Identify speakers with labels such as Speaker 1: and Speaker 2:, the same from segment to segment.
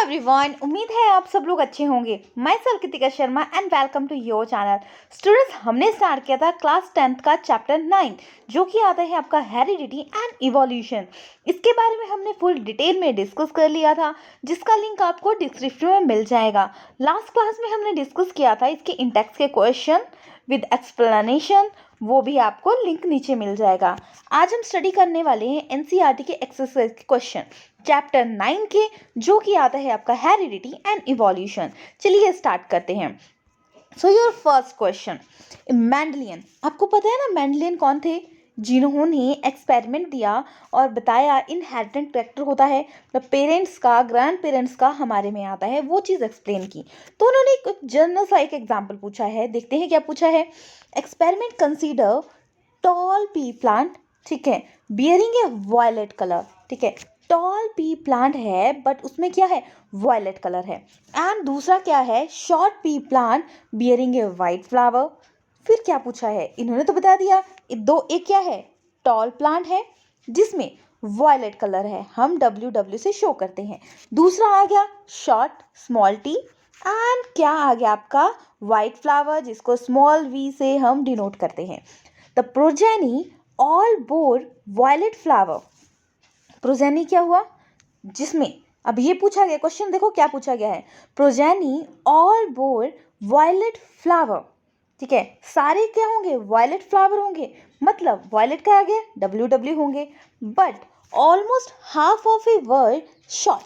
Speaker 1: Everyone, उम्मीद है आप सब लोग अच्छे होंगे। मैं self Kritika Sharma and welcome to your channel. Students, हमने स्टार्ट किया था क्लास 10th का चैप्टर 9 जो कि आता है आपका हेरिडिटी एंड इवोल्यूशन। इसके बारे में हमने फुल डिटेल में डिस्कस कर लिया था, जिसका लिंक आपको डिस्क्रिप्शन में मिल जाएगा। लास्ट क्लास में हमने डिस्कस किया था इसके इंटेक्स के क्वेश्चन विद एक्सप्लेनेशन, वो भी आपको लिंक नीचे मिल जाएगा। आज हम स्टडी करने वाले हैं एनसीईआरटी के एक्सरसाइज के क्वेश्चन चैप्टर 9 के, जो कि आता है आपका हेरिडिटी एंड इवोल्यूशन। चलिए स्टार्ट करते हैं। So your first question, Mendelian. आपको पता है ना मेंडलियन कौन थे? जिन्होंने एक्सपेरिमेंट दिया और बताया इनहेरिटेंट कैरेक्टर होता है, मतलब पेरेंट्स का, ग्रैंड पेरेंट्स का हमारे में आता है, वो चीज़ एक्सप्लेन की। तो उन्होंने एक जनरल सा एक एग्जाम्पल पूछा है, देखते हैं क्या पूछा है। Experiment consider toll P plant, ठीक है, बियरिंग ए वायलेट कलर, ठीक है, टॉल पी प्लांट है बट उसमें क्या है, वायलेट कलर है। एंड दूसरा क्या है, शॉर्ट पी प्लांट बियरिंग ए वाइट फ्लावर। फिर क्या पूछा है, इन्होंने तो बता दिया एक क्या है, टॉल प्लांट है जिसमें वायलेट कलर है, हम WW से शो करते हैं। दूसरा आ गया शॉर्ट स्मॉल टी, एंड क्या आ गया आपका, वाइट फ्लावर, जिसको स्मॉल v से हम डिनोट करते हैं। The progeny all bore violet flower. Progeny क्या हुआ, जिसमें अब ये पूछा गया क्वेश्चन, देखो क्या पूछा गया है, progeny all bore violet flower, ठीक है, सारे क्या होंगे, वायलेट फ्लावर होंगे, मतलब वायलेट का आ गया WW होंगे, but almost half of a word short,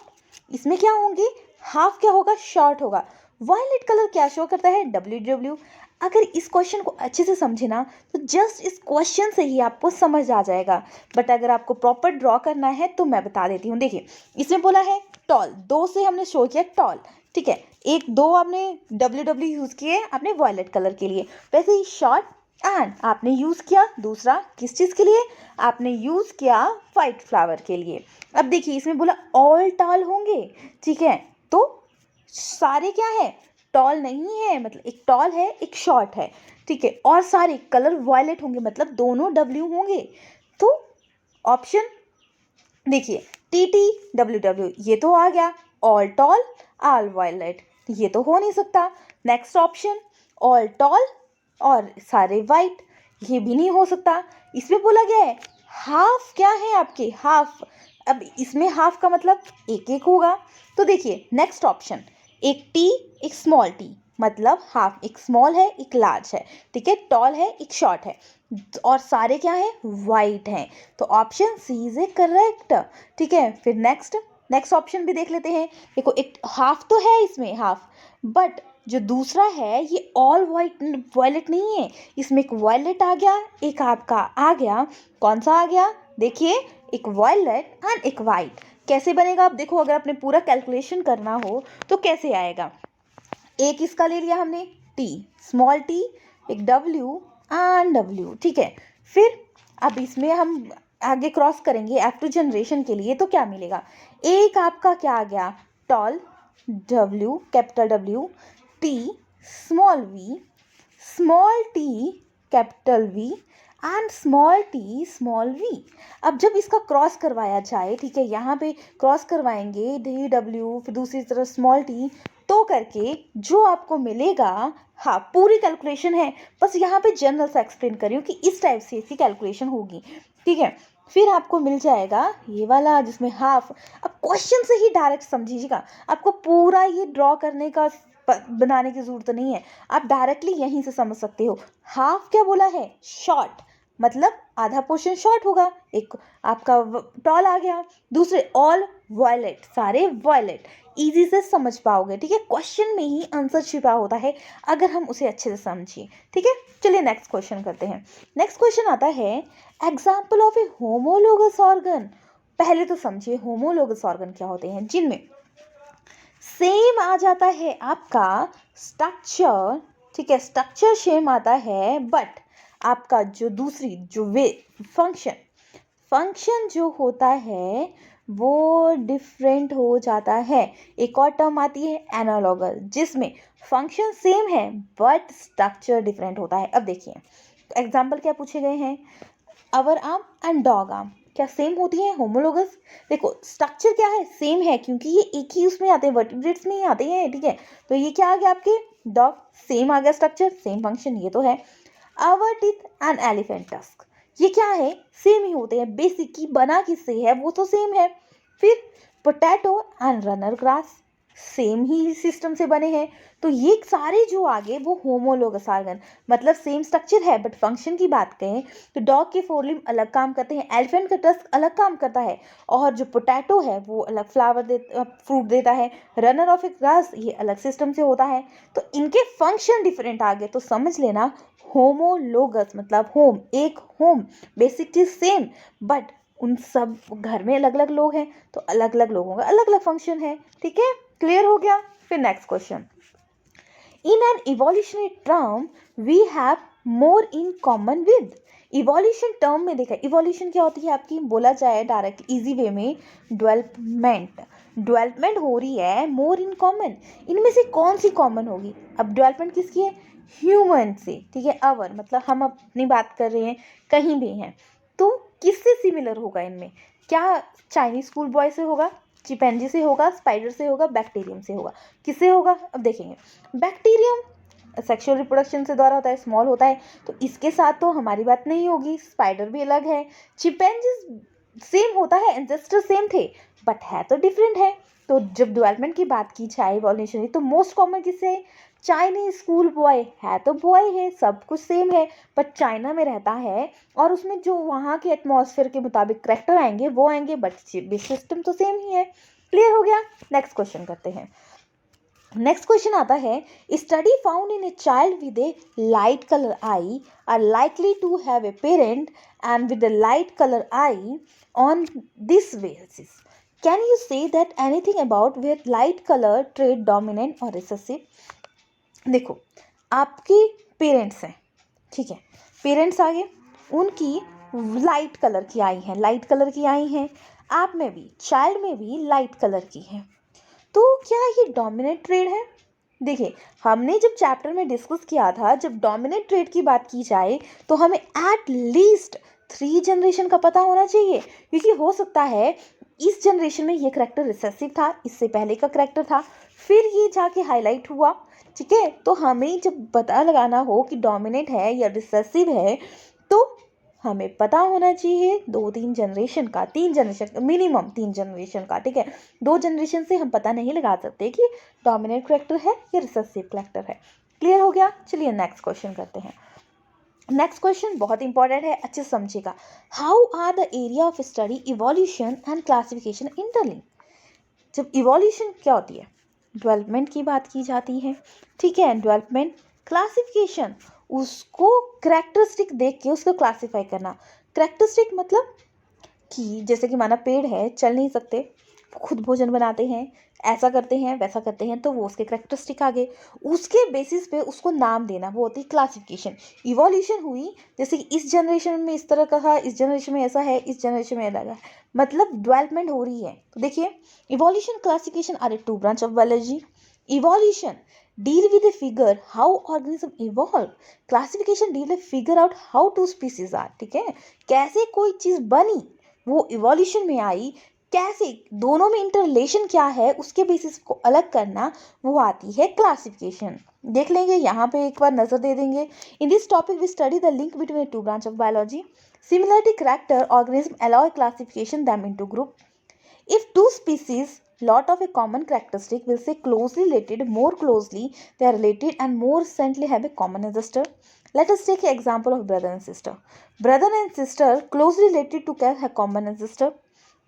Speaker 1: इसमें क्या होंगे, हाफ क्या होगा, शॉर्ट होगा। वायलेट कलर क्या शो करता है, WW। अगर इस क्वेश्चन को अच्छे से समझे ना तो जस्ट इस क्वेश्चन से ही आपको समझ आ जाएगा, बट अगर आपको प्रॉपर ड्रॉ करना है तो मैं बता देती हूँ। देखिए, इसमें बोला है टॉल, दो से हमने शो किया टॉल, ठीक है, एक दो आपने WW यूज़ किए आपने वायलेट कलर के लिए, वैसे ही शॉर्ट एंड आपने यूज़ किया दूसरा किस चीज़ के लिए, आपने यूज़ किया वाइट फ्लावर के लिए। अब देखिए इसमें बोला ऑल टॉल होंगे, ठीक है, तो सारे क्या है, टॉल नहीं है, मतलब एक टॉल है एक शॉर्ट है, ठीक है, और सारे कलर वायलेट होंगे, मतलब दोनों W होंगे। तो ऑप्शन देखिए, TT WW ये तो आ गया, ऑल टॉल ऑल वायलेट, ये तो हो नहीं सकता। नेक्स्ट ऑप्शन ऑल टॉल और सारे वाइट, ये भी नहीं हो सकता। इसमें बोला गया है हाफ क्या है आपके, हाफ, अब इसमें हाफ का मतलब एक एक होगा। तो देखिए नेक्स्ट ऑप्शन, एक टी एक स्मॉल टी, मतलब हाफ, एक स्मॉल है एक लार्ज है, ठीक है, टॉल है एक शॉर्ट है, और सारे क्या है, वाइट हैं। तो option C is A correct, ठीक है। फिर नेक्स्ट ऑप्शन भी देख लेते हैं। देखो एक हाफ तो है इसमें, हाफ, बट जो दूसरा है ये ऑल वाइट वायलेट नहीं है, इसमें एक वायलेट आ गया, एक आपका आ गया, कौन सा आ गया, देखिए एक वायलेट एंड एक वाइट। कैसे बनेगा, आप देखो, अगर आपने पूरा कैलकुलेशन करना हो तो कैसे आएगा। एक इसका ले लिया हमने टी, स्मॉल टी, एक W एंड W, ठीक है। फिर अब इसमें हम आगे क्रॉस करेंगे F2 जनरेशन के लिए, तो क्या मिलेगा, एक आपका क्या आ गया, tall W, capital W, T small v, small t capital V and small t small v। अब जब इसका क्रॉस करवाया जाए, ठीक है, यहाँ पे क्रॉस करवाएंगे DW, फिर दूसरी तरफ स्मॉल t, तो करके जो आपको मिलेगा, हाँ पूरी कैलकुलेशन है, बस यहाँ पे जनरल सा एक्सप्लेन कर रही हूँ कि इस टाइप से इसकी कैलकुलेशन होगी, ठीक है। फिर आपको मिल जाएगा ये वाला जिसमें हाफ। अब क्वेश्चन से ही डायरेक्ट समझिएगा, आपको पूरा ये ड्रॉ करने का बनाने की ज़रूरत नहीं है, आप डायरेक्टली यहीं से समझ सकते हो। हाफ क्या बोला है, शॉर्ट, मतलब आधा पोर्शन शॉर्ट होगा, एक आपका टॉल आ गया, दूसरे ऑल वायलेट, सारे वायलेट, इजी से समझ पाओगे, ठीक है। क्वेश्चन में ही आंसर छिपा होता है अगर हम उसे अच्छे से समझिए, ठीक है। चलिए नेक्स्ट क्वेश्चन करते हैं। नेक्स्ट क्वेश्चन आता है example of A homologous organ. पहले तो समझिए होमोलोगस ऑर्गन क्या होते हैं, जिनमें सेम आ जाता है आपका स्ट्रक्चर, ठीक है, स्ट्रक्चर सेम आता है, बट आपका जो दूसरी जो वे फंक्शन जो होता है वो डिफरेंट हो जाता है। एक और टर्म आती है एनालॉगस, जिसमें फंक्शन सेम है बट स्ट्रक्चर डिफरेंट होता है। अब देखिए एग्जाम्पल क्या पूछे गए हैं, अवर आर्म एंड डॉग आर्म, क्या सेम होती हैं होमोलोगस? देखो स्ट्रक्चर क्या है, सेम है, क्योंकि ये एक ही उसमें आते हैं, वर्टिब्रेट्स में ही आते हैं, ठीक है। तो ये क्या आ गया आपके डॉग, सेम आ गया स्ट्रक्चर, सेम फंक्शन, ये तो है। Our teeth and elephant tusk, ये क्या है, सेम ही होते हैं, बेसिक की बना किससे है वो तो सेम है। फिर potato and runner grass, same he system से बने हैं। तो ये सारे जो आगे वो होमोलोगस ऑर्गन, मतलब सेम स्ट्रक्चर है, बट फंक्शन की बात करें तो डॉग के फोर लिम्ब अलग काम करते हैं, एलिफेंट का टस्क अलग काम करता है, और जो पोटैटो है वो अलग फ्रूट देता है, रनर ऑफ ए ग्रास ये अलग सिस्टम से होता है। तो इनके फंक्शन डिफरेंट आ गए, तो समझ लेना होमोलोगस मतलब होम, एक होम, बेसिक चीज सेम, बट उन सब घर में अलग अलग लोग हैं, तो अलग अलग लोगों का अलग अलग फंक्शन है, ठीक है, क्लियर हो गया। फिर next question, in an evolutionary term we have more in common with. Evolution term में देखा, इवोल्यूशन क्या होती है आपकी, बोला जाए डायरेक्ट इजी वे में, डेवलपमेंट, डेवलपमेंट हो रही है मोर इन कॉमन, इनमें से कौन सी कॉमन होगी? अब डेवलपमेंट किसकी है, ह्यूमन से, ठीक है, अवर मतलब हम अपनी बात कर रहे हैं, कहीं भी हैं, तो किससे सिमिलर होगा इनमें? क्या चाइनीज स्कूल बॉय से होगा, चिपैंजी से होगा, स्पाइडर से होगा, बैक्टीरियम से होगा, किससे होगा? अब देखेंगे, बैक्टीरियम सेक्सुअल रिप्रोडक्शन से द्वारा होता है, स्मॉल होता है, तो इसके साथ तो हमारी बात नहीं होगी, स्पाइडर भी अलग है, चिपैंजी सेम होता है, एंसेस्टर सेम थे, बट है तो डिफरेंट है। तो जब डेवलपमेंट की बात की जाए इवोल्यूशन, तो मोस्ट कॉमन किससे है? चाइनीज स्कूल बॉय, है तो बॉय है, सब कुछ सेम है, बट चाइना में रहता है, और उसमें जो वहाँ के एटमॉस्फेयर के मुताबिक करैक्टर आएंगे वो आएंगे, बट सिस्टम तो सेम ही है। क्लियर हो गया। नेक्स्ट क्वेश्चन करते हैं। नेक्स्ट क्वेश्चन आता है, study found in a child with a light colour eye are likely to have a parent and with a light color eye on this basis. Can you say that anything about where light color trait dominant or recessive? देखो आपके parents हैं, ठीक है, parents आगे, उनकी light colour की आई है, light colour की आई हैं, आप में भी, चाइल्ड में भी लाइट कलर की है, तो क्या ये डोमिनेंट ट्रेड है? देखिए हमने जब चैप्टर में डिस्कस किया था, जब डोमिनेंट ट्रेड की बात की जाए तो हमें एट लीस्ट 3 जनरेशन का पता होना चाहिए, क्योंकि हो सकता है इस जनरेशन में ये करेक्टर रिसेसिव था, इससे पहले का करेक्टर था, फिर ये जाके हाईलाइट हुआ, ठीक है। तो हमें जब पता लगाना हो कि डोमिनेंट है या रिसेसिव है, तो हमें पता होना चाहिए 2-3 जनरेशन का, 3 जनरेशन मिनिमम, 3 जनरेशन का, ठीक है। 2 जनरेशन से हम पता नहीं लगा सकते कि डोमिनेंट करेक्टर है या रिसेसिव करेक्टर है। क्लियर हो गया। चलिए नेक्स्ट क्वेश्चन करते हैं। नेक्स्ट क्वेश्चन बहुत इंपॉर्टेंट है, अच्छे से समझिएगा। How are the area of study evolution and classification interlink? जब इवोल्यूशन क्या होती है, डेवलपमेंट की बात की जाती है, ठीक है, डेवलपमेंट, क्लासिफिकेशन, उसको करेक्टरिस्टिक देख के उसको क्लासिफाई करना। करेक्टरिस्टिक मतलब कि जैसे कि माना पेड़ है, चल नहीं सकते, खुद भोजन बनाते हैं, ऐसा करते हैं, वैसा करते हैं, तो वो उसके करेक्टरिस्टिक आ गए, उसके बेसिस पे उसको नाम देना, वो होती है क्लासिफिकेशन। इवोल्यूशन हुई जैसे कि इस जनरेशन में इस तरह का था, इस जनरेशन में ऐसा है, इस जनरेशन में अलग है, मतलब डेवलपमेंट हो रही है। तो देखिए evolution classification are a 2 branch of biology. Evolution deal with a figure how organism evolve, classification deal with figure out how two species are, ठीक है, कैसे कोई चीज बनी, वो इवोल्यूशन में आई, कैसे दोनों में इंटर रिलेशन क्या है उसके बेसिस को अलग करना, वो आती है क्लासिफिकेशन। देख लेंगे, यहाँ पे एक बार नजर दे देंगे। In this topic we study the link between 2 branch of biology, similarity character organism allow classification them into group. If two species lot of a common characteristic, will say closely related, more closely they are related and more recently have a common ancestor. Let us take an example of brother and sister. Brother and sister closely related to can have common ancestor,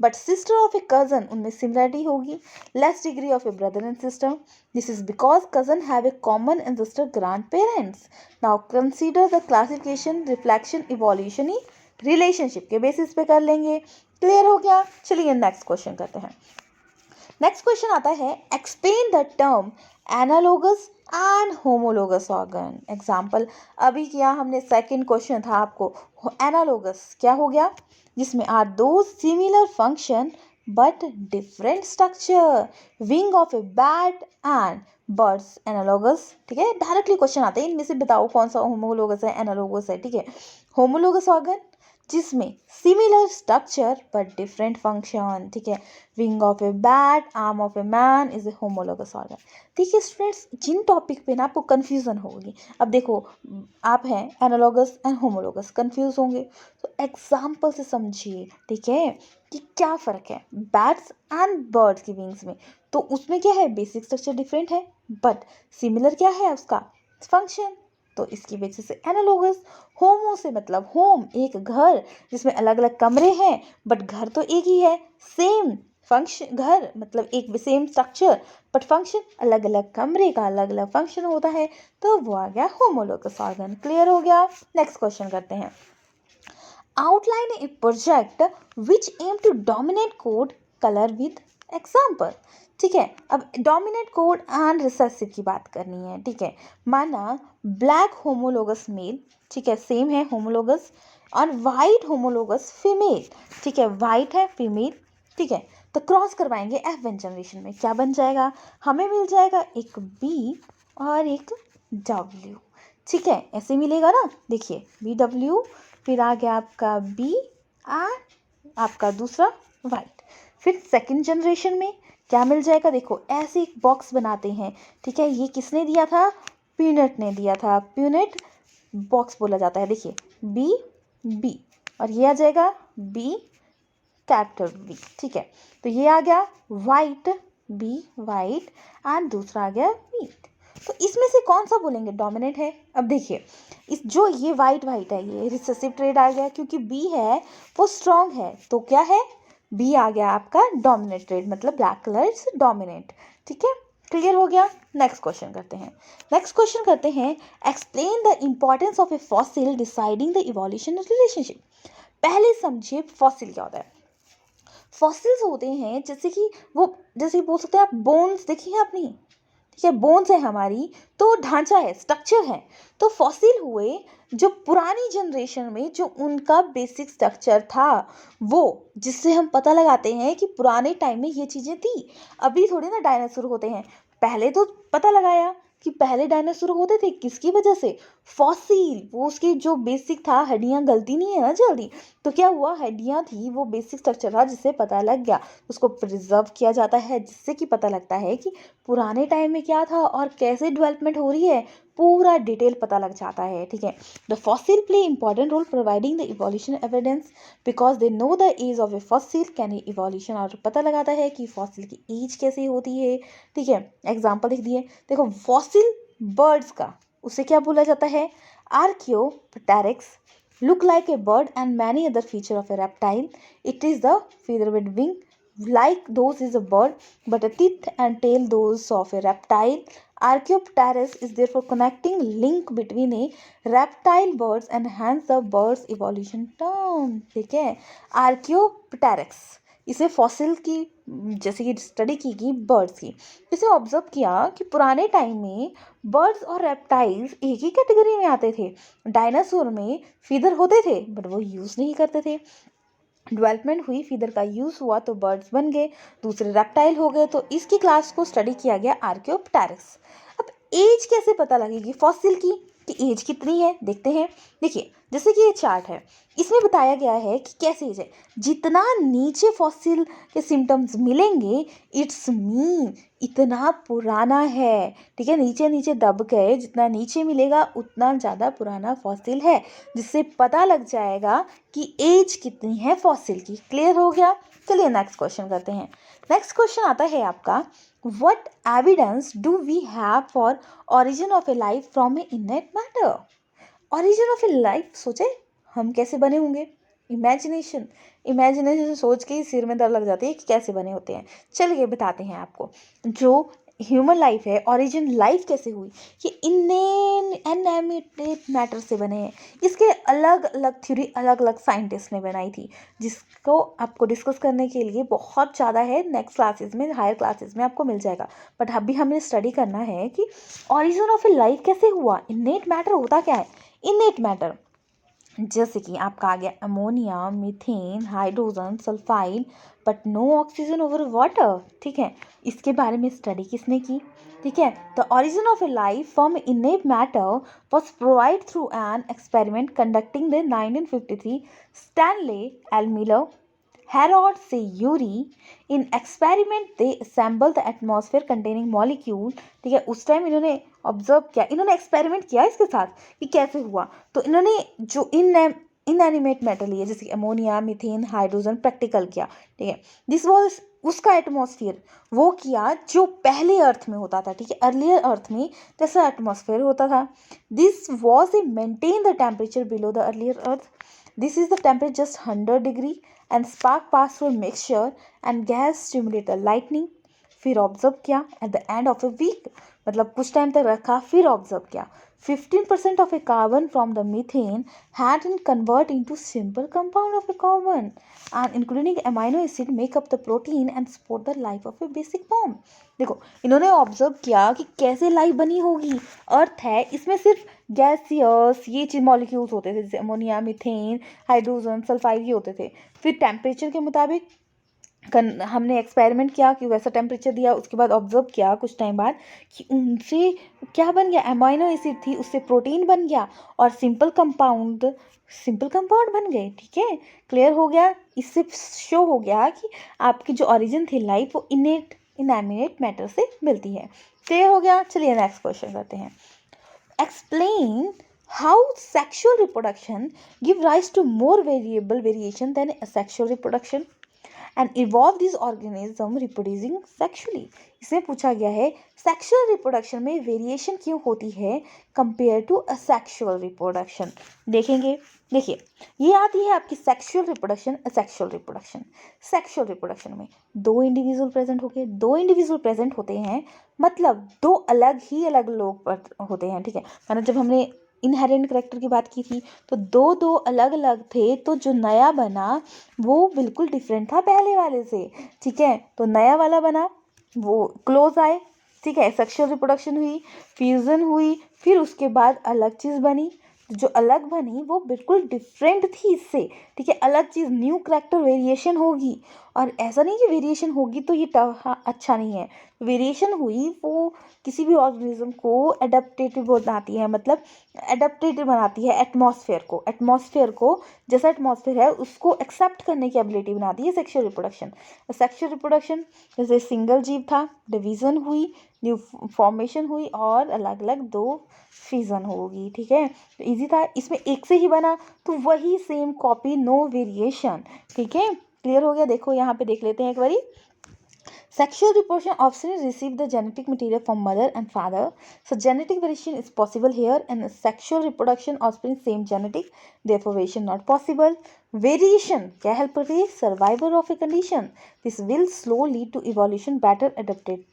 Speaker 1: but sister of a cousin उनमें similarity होगी, less degree of a brother and sister. This is because cousin have a common ancestor grandparents. Now consider the classification, reflection, evolution relationship के basis पे कर लेंगे। Clear हो गया। चलिए next question करते हैं। नेक्स्ट क्वेश्चन आता है, explain the term analogous and homologous organ. Example अभी किया हमने, सेकंड क्वेश्चन था आपको, एनालोगस क्या हो गया, जिसमें आर दो similar function but different structure, wing of a bat and birds. Analogous, ठीक है, डायरेक्टली क्वेश्चन आते हैं, इनमें से बताओ कौन सा होमोलोगस है, एनालोगस है, ठीक है। होमोलोगस ऑर्गन जिसमें similar structure but different function, ठीक है। Wing of a bat, arm of a man is a homologous organ. ठीक है स्टूडेंट्स, जिन टॉपिक पे ना आपको कन्फ्यूजन होगी, अब देखो आप हैं एनालॉगस एंड होमोलोगस, कन्फ्यूज होंगे तो एग्जाम्पल से समझिए, ठीक है, कि क्या फ़र्क है बैट्स एंड बर्ड्स की विंग्स में। तो उसमें क्या है, बेसिक स्ट्रक्चर डिफरेंट है बट सिमिलर क्या है उसका, फंक्शन। तो इसकी वजह से एनालॉगस। होमो से मतलब होम, एक घर जिसमें अलग अलग कमरे हैं बट घर तो एक ही है। सेम फंक्शन, घर मतलब एक सेम स्ट्रक्चर बट फंक्शन अलग अलग, कमरे का अलग अलग फंक्शन होता है, तो वो आ गया होमोलोगस ऑर्गन। क्लियर हो गया। नेक्स्ट क्वेश्चन करते हैं। Outline a project which aim to dominate code color with example। ठीक है, अब डोमिनेट कोड एंड रिसेसिव की बात करनी है, ठीक है। माना ब्लैक होमोलोगस मेल, ठीक है, सेम है होमोलोगस, और वाइट होमोलोगस फीमेल, ठीक है, वाइट है फीमेल, ठीक है। तो क्रॉस करवाएंगे F1 जनरेशन में, क्या बन जाएगा, हमें मिल जाएगा एक B और एक W, ठीक है, ऐसे मिलेगा ना। देखिए BW, फिर आ गया आपका B एंड आपका दूसरा वाइट। फिर सेकंड जनरेशन में क्या मिल जाएगा, देखो ऐसे एक बॉक्स बनाते हैं, ठीक है। ये किसने दिया था, प्यूनेट ने दिया था, प्यूनेट बॉक्स बोला जाता है। देखिए B और ये आ जाएगा B कैपिटल B, ठीक है। तो ये आ गया वाइट, B वाइट एंड दूसरा आ गया मीट। तो इसमें से कौन सा बोलेंगे डोमिनेट है। अब देखिए इस जो ये वाइट है, ये रिसेसिव ट्रेड आ गया, क्योंकि B है वो स्ट्रॉन्ग है, तो क्या है, B आ गया आपका डोमिनेट ट्रेड, मतलब ब्लैक कलर इज डोमिनेट, ठीक है। क्लियर हो गया। नेक्स्ट क्वेश्चन करते हैं। Explain the importance of a fossil deciding the evolution relationship. पहले समझिए फॉसिल क्या होता है। फॉसिल्स होते हैं जैसे बोल सकते हैं आप, बोन्स देखी है आपने, ठीक है, बोन्स है हमारी, तो ढांचा है, स्ट्रक्चर है। तो फॉसिल हुए जो पुरानी जनरेशन में जो उनका बेसिक स्ट्रक्चर था, वो जिससे हम पता लगाते हैं कि पुराने टाइम में ये चीज़ें थी। अभी थोड़ी ना डायनासोर होते हैं, पहले तो पता लगाया कि पहले डायनासोर होते थे, किसकी वजह से, फॉसिल, वो उसके जो बेसिक था, हड्डियां गलती नहीं है ना जल्दी, तो क्या हुआ, हड्डियां थी, वो बेसिक स्ट्रक्चर था, जिससे पता लग गया, उसको प्रिजर्व किया जाता है, जिससे कि पता लगता है कि पुराने टाइम में क्या था और कैसे डेवलपमेंट हो रही है, पूरा डिटेल पता लग जाता है, ठीक है। The fossil play important role providing the evolution evidence because they know the age of a fossil can evolution, और पता लगाता है कि फॉसिल की एज कैसे होती है, ठीक है। एग्जाम्पल लिख दिए, देखो फॉसिल बर्ड्स का उसे क्या बोला जाता है, Archaeopteryx, look like a bird and many other feature of a reptile. It is the feather with wing like those is a bird, but a teeth and tail those of a reptile. Archaeopteryx is therefore connecting link between a reptile birds and hence the birds evolution term, ठीक है। Archaeopteryx इसे fossil की जैसे कि study की गई birds की, इसे ऑब्जर्व किया कि पुराने टाइम में बर्ड्स और रेप्टाइल्स एक ही कैटेगरी में आते थे। डायनासोर में फीदर होते थे बट वो यूज़ नहीं करते थे, डेवलपमेंट हुई, फीदर का यूज़ हुआ तो बर्ड्स बन गए, दूसरे रेप्टाइल हो गए, तो इसकी क्लास को स्टडी किया गया आर्कियोप्टेरिक्स। अब एज कैसे पता लगेगी फॉसिल की, कि एज कितनी है, देखते हैं। देखिए जैसे कि ये चार्ट है, इसमें बताया गया है कि कैसे एज है, जितना नीचे फॉसिल के सिम्टम्स मिलेंगे इट्स मीन इतना पुराना है, ठीक है। नीचे नीचे दब गए, जितना नीचे मिलेगा उतना ज़्यादा पुराना फॉसिल है, जिससे पता लग जाएगा कि एज कितनी है फॉसिल की। क्लियर हो गया। चलिए नेक्स्ट क्वेश्चन करते हैं। नेक्स्ट क्वेश्चन आता है आपका, what evidence do we have for origin of a life from a innate matter. Origin of a life, सोचे हम कैसे बने होंगे, इमेजिनेशन सोच के ही सिर में दर्द लग जाती है कि कैसे बने होते हैं। चलिए बताते हैं आपको, जो ह्यूमन लाइफ है, ऑरिजिन लाइफ कैसे हुई, ये इनएनिमेट मैटर से बने हैं। इसके अलग अलग थ्योरी अलग अलग साइंटिस्ट ने बनाई थी, जिसको आपको डिस्कस करने के लिए बहुत ज़्यादा है, नेक्स्ट क्लासेस में, हायर क्लासेस में आपको मिल जाएगा। बट अभी हमें स्टडी करना है कि ऑरिजिन ऑफ ए लाइफ कैसे हुआ, इनेट मैटर होता क्या है। इनेट मैटर जैसे कि आपका आ गया ammonia, methane, hydrogen sulphide, but no oxygen over water. ठीक है, इसके बारे में स्टडी किसने की? ठीक है, the origin of a life from inert matter was proved through an experiment conducting in 1953 Stanley L. Miller, Harold C. Urey. In experiment they assembled the atmosphere containing molecule। ठीक है, उस टाइम इन्होंने observe किया, इन्होंने experiment किया इसके साथ कि कैसे हुआ। तो इन्होंने जो इनएनिमेट मैटर लिए जैसे कि अमोनिया, मीथेन, हाइड्रोजन प्रैक्टिकल किया। ठीक है, दिस वॉज उसका एटमॉस्फेयर वो किया जो पहले अर्थ में होता था। ठीक है, अर्लियर अर्थ में कैसा एटमॉस्फेयर होता था। This was a maintain the temperature below the earlier earth. This is the temperature just 100 degree and spark pass through mixture and gas stimulator lightning. फिर ऑब्जर्व किया at the end of a week, मतलब कुछ time तक रखा, फिर observe किया 15% of a carbon from the methane had been converted into simple compound of a carbon and including amino acid make up the protein and support the life of a basic form। देखो, इन्होंने observe किया कि कैसे life बनी होगी। अर्थ है, इसमें सिर्फ गैसियस ये चीज मॉलिक्यूल्स होते थे, जैसे अमोनिया, मीथेन, हाइड्रोजन सल्फाइड ये होते थे। फिर टेम्परेचर के मुताबिक हमने एक्सपेरिमेंट किया कि वैसा टेम्परेचर दिया, उसके बाद ऑब्जर्व किया कुछ टाइम बाद कि उनसे क्या बन गया, एमाइनो एसिड थी उससे प्रोटीन बन गया और सिंपल कंपाउंड बन गए। ठीक है, क्लियर हो गया। इससे शो हो गया कि आपकी जो ओरिजिन थी लाइफ वो इनएनिमेट मैटर से मिलती है। क्लियर हो गया। चलिए नेक्स्ट क्वेश्चन करते हैं। Explain how sexual reproduction give rise to more variation than sexual reproduction and evolve these organism reproducing sexually। इसमें पूछा गया है सेक्सुअल रिप्रोडक्शन में वेरिएशन क्यों होती है कंपेयर टू असेक्सुअल रिप्रोडक्शन। देखेंगे, देखिए ये आती है आपकी sexual reproduction, asexual reproduction. Sexual reproduction में दो इंडिविजुअल प्रेजेंट होते हैं, मतलब दो अलग लोग होते हैं। ठीक है, मतलब जब हमने इनहेरेंट करेक्टर की बात की थी तो दो अलग अलग थे, तो जो नया बना वो बिल्कुल डिफरेंट था पहले वाले से। ठीक है, तो नया वाला बना वो क्लोज आए। ठीक है, सेक्सुअल रिप्रोडक्शन हुई, फ्यूजन हुई, फिर उसके बाद अलग चीज़ बनी। जो अलग बनी वो बिल्कुल डिफरेंट थी इससे। ठीक है, अलग चीज़, न्यू करेक्टर वेरिएशन होगी। और ऐसा नहीं कि वेरिएशन होगी तो ये अच्छा नहीं है। वेरिएशन हुई वो किसी भी ऑर्गेनिज्म को एडेप्टेटिव बनाती है, मतलब एडेप्टेटिव बनाती है एटमॉस्फेयर को जैसा एटमॉस्फेयर है उसको एक्सेप्ट करने की एबिलिटी बनाती है सेक्सुअल रिप्रोडक्शन। जैसे सिंगल जीव था, डिवीजन हुई, न्यू फॉर्मेशन हुई और अलग अलग दो फ्यूजन होगी। ठीक है, तो इजी था, इसमें एक से ही बना तो वही सेम कॉपी, नो वेरिएशन। ठीक है, क्लियर हो गया। देखो यहाँ पे देख लेते हैं एक बारी। Sexual reproduction often receive the genetic material from mother and father. So genetic variation is possible here, and sexual reproduction offspring same genetic, therefore variation not possible. Variation क्या help करती है? Survival of a condition. This will slow lead to evolution better adapted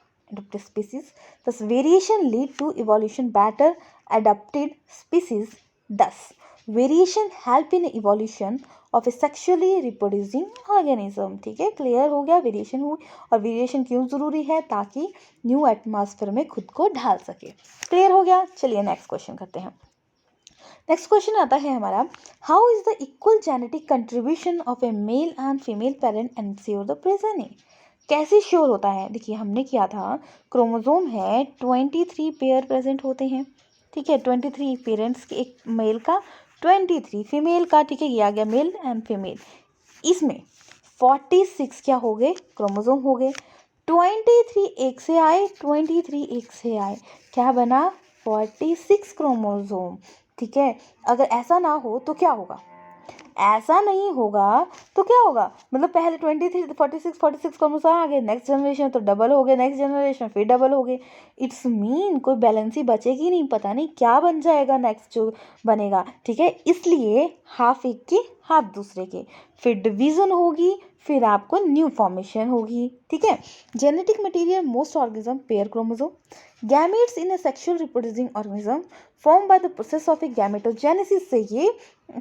Speaker 1: species. Thus variation lead to evolution better adapted species. Thus variation help in evolution of A sexually reproducing organism. ठीक है, clear हो गया। Variation हुई, और variation क्यों ज़रूरी है? ताकि न्यू एटमॉस्फेयर में खुद को ढाल सके। क्लियर हो गया। चलिए नेक्स्ट क्वेश्चन करते हैं। नेक्स्ट क्वेश्चन आता है हमारा, how is the equal genetic contribution of A male and female parent ensure the progeny. कैसे श्योर होता है? देखिए हमने किया था, क्रोमोसोम है 23 पेयर प्रेजेंट होते हैं। ठीक है, 23 पेरेंट्स के, एक मेल का 23 फीमेल का। ठीक है, ये आ गया मेल एंड फीमेल। इसमें 46 क्या हो गए? क्रोमोसोम हो गए। 23 एक से आए, 23 एक से आए, क्या बना? 46 क्रोमोसोम। ठीक है, अगर ऐसा ना हो तो क्या होगा? ऐसा नहीं होगा तो क्या होगा? मतलब पहले 23 46 क्रोमोसोम आ गए, नेक्स्ट जनरेशन तो डबल हो गए, नेक्स्ट जनरेशन फिर डबल हो गए। इट्स मीन कोई बैलेंस ही बचेगी नहीं, पता नहीं क्या बन जाएगा नेक्स्ट जो बनेगा। ठीक है, इसलिए हाफ एक के हाफ दूसरे के, फिर डिवीजन होगी, फिर आपको न्यू फॉर्मेशन होगी। ठीक है, genetic material most organism pair chromosome. Gametes in A sexual reproducing organism form by the process of A gametogenesis से ये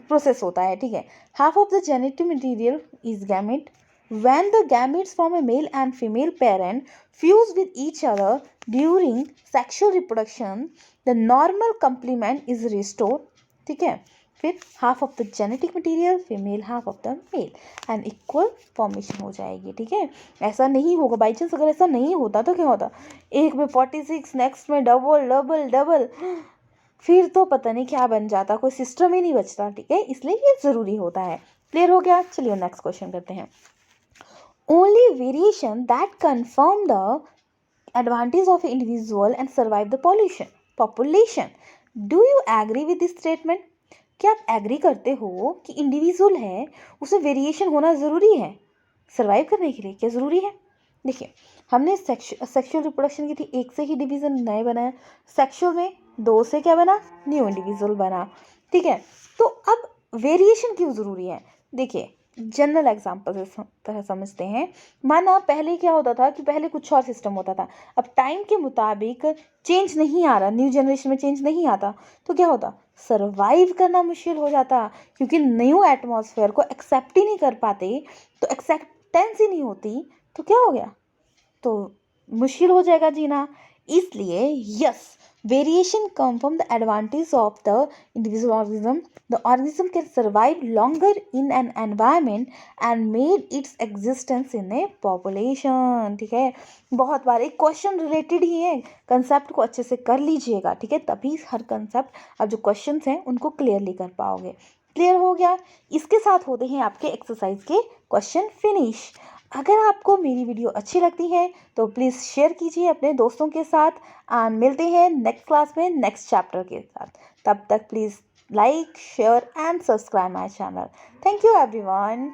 Speaker 1: प्रोसेस होता है। ठीक है, half of the genetic material is gamete. When the gametes from a male and female parent fuse with each other during sexual reproduction, the normal complement is restored. ठीक है, फिर half of the genetic material, female half of the male, and equal formation हो जाएगी। ठीक है, ऐसा नहीं होगा। बाई चांस अगर ऐसा नहीं होता तो क्या होता, एक में 46, नेक्स्ट में डबल डबल डबल, फिर तो पता नहीं क्या बन जाता, कोई सिस्टम ही नहीं बचता। ठीक है, इसलिए ये ज़रूरी होता है। क्लियर हो गया? चलिए नेक्स्ट क्वेश्चन करते हैं। Only variation that confirm the advantage of individual and survive the population. Do you agree with this statement? क्या आप एग्री करते हो कि इंडिविजुअल है उसमें वेरिएशन होना ज़रूरी है सर्वाइव करने के लिए? क्या ज़रूरी है? देखिए, हमने सेक्सुअल रिप्रोडक्शन की थी, एक से ही डिवीज़न नए बनाया। सेक्सुअल में 2 से क्या बना, न्यू इंडिविजुअल बना। ठीक है, तो अब वेरिएशन क्यों ज़रूरी है? देखिए, जनरल एग्जाम्पल इस तरह समझते हैं। माना पहले क्या होता था कि पहले कुछ और सिस्टम होता था, अब टाइम के मुताबिक चेंज नहीं आ रहा, न्यू जनरेशन में चेंज नहीं आता, तो क्या होता, सर्वाइव करना मुश्किल हो जाता, क्योंकि न्यू एटमॉस्फेयर को एक्सेप्ट ही नहीं कर पाते। तो एक्सेप्टेंस ही नहीं होती तो क्या हो गया, तो मुश्किल हो जाएगा जीना। इसलिए yes, variation come from the advantage of the individual organism. The organism can survive longer in an environment and made its existence in A population. ठीक है, बहुत बार एक क्वेश्चन रिलेटेड ही है, कंसेप्ट को अच्छे से कर लीजिएगा। ठीक है, तभी हर कंसेप्ट अब जो क्वेश्चन हैं उनको क्लियरली कर पाओगे। क्लियर हो गया? इसके साथ होते हैं आपके एक्सरसाइज के क्वेश्चन फिनिश। अगर आपको मेरी वीडियो अच्छी लगती है तो प्लीज़ शेयर कीजिए अपने दोस्तों के साथ। मिलते हैं नेक्स्ट क्लास में नेक्स्ट चैप्टर के साथ। तब तक please like, share and subscribe my channel. Thank you everyone.